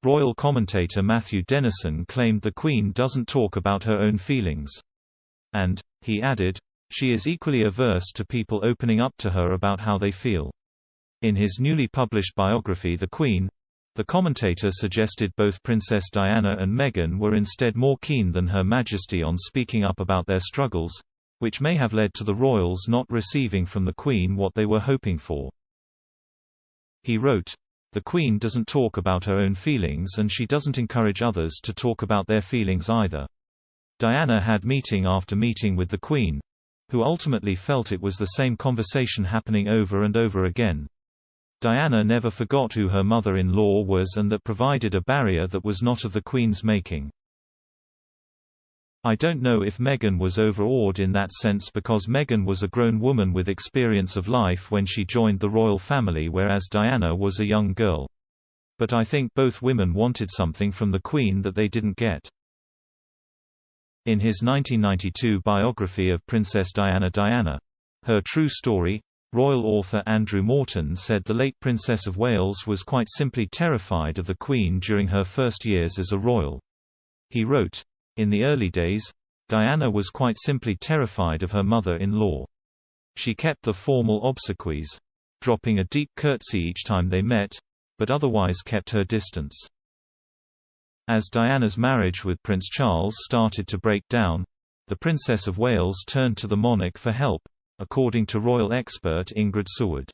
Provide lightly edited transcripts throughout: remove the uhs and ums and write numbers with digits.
Royal commentator Matthew Dennison claimed the Queen doesn't talk about her own feelings. And, he added, she is equally averse to people opening up to her about how they feel. In his newly published biography The Queen, the commentator suggested both Princess Diana and Meghan were instead more keen than Her Majesty on speaking up about their struggles, which may have led to the royals not receiving from the Queen what they were hoping for. He wrote, "The Queen doesn't talk about her own feelings and she doesn't encourage others to talk about their feelings either." Diana had meeting after meeting with the Queen, who ultimately felt it was the same conversation happening over and over again. Diana never forgot who her mother-in-law was, and that provided a barrier that was not of the Queen's making. I don't know if Meghan was overawed in that sense, because Meghan was a grown woman with experience of life when she joined the royal family, whereas Diana was a young girl. But I think both women wanted something from the Queen that they didn't get. In his 1992 biography of Princess Diana, Her True Story, royal author Andrew Morton said the late Princess of Wales was quite simply terrified of the Queen during her first years as a royal. He wrote, "In the early days, Diana was quite simply terrified of her mother-in-law. She kept the formal obsequies, dropping a deep curtsy each time they met, but otherwise kept her distance." As Diana's marriage with Prince Charles started to break down, the Princess of Wales turned to the monarch for help, according to royal expert Ingrid Seward.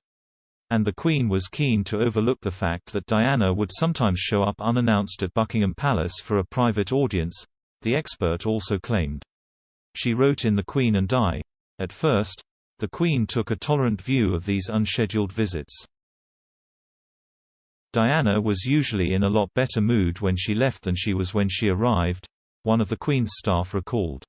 And the Queen was keen to overlook the fact that Diana would sometimes show up unannounced at Buckingham Palace for a private audience, the expert also claimed. She wrote in The Queen and I, "At first, the Queen took a tolerant view of these unscheduled visits. Diana was usually in a lot better mood when she left than she was when she arrived," one of the Queen's staff recalled.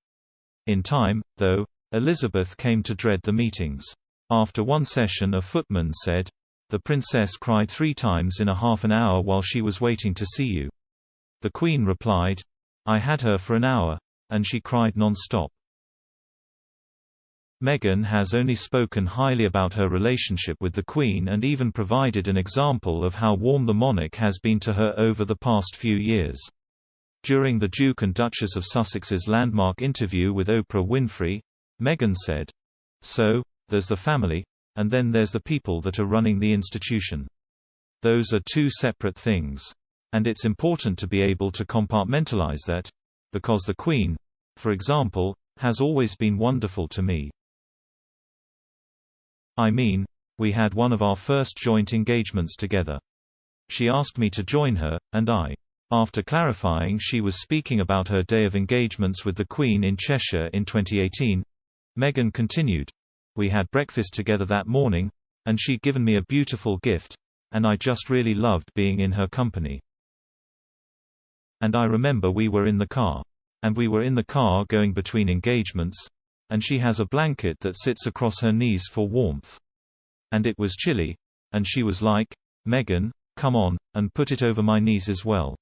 In time, though, Elizabeth came to dread the meetings. After one session, a footman said, "The princess cried 3 times in a half an hour while she was waiting to see you." The Queen replied, "I had her for an hour, and she cried non-stop." Meghan has only spoken highly about her relationship with the Queen and even provided an example of how warm the monarch has been to her over the past few years. During the Duke and Duchess of Sussex's landmark interview with Oprah Winfrey, Meghan said, "So, there's the family, and then there's the people that are running the institution. Those are 2 separate things. And it's important to be able to compartmentalize that, because the Queen, for example, has always been wonderful to me. I mean, we had one of our first joint engagements together. She asked me to join her, and I." After clarifying she was speaking about her day of engagements with the Queen in Cheshire in 2018, Meghan continued, "We had breakfast together that morning, and she'd given me a beautiful gift, and I just really loved being in her company. And I remember we were in the car. And we were in the car going between engagements, and she has a blanket that sits across her knees for warmth. And it was chilly, and she was like, 'Meghan, come on, and put it over my knees as well.'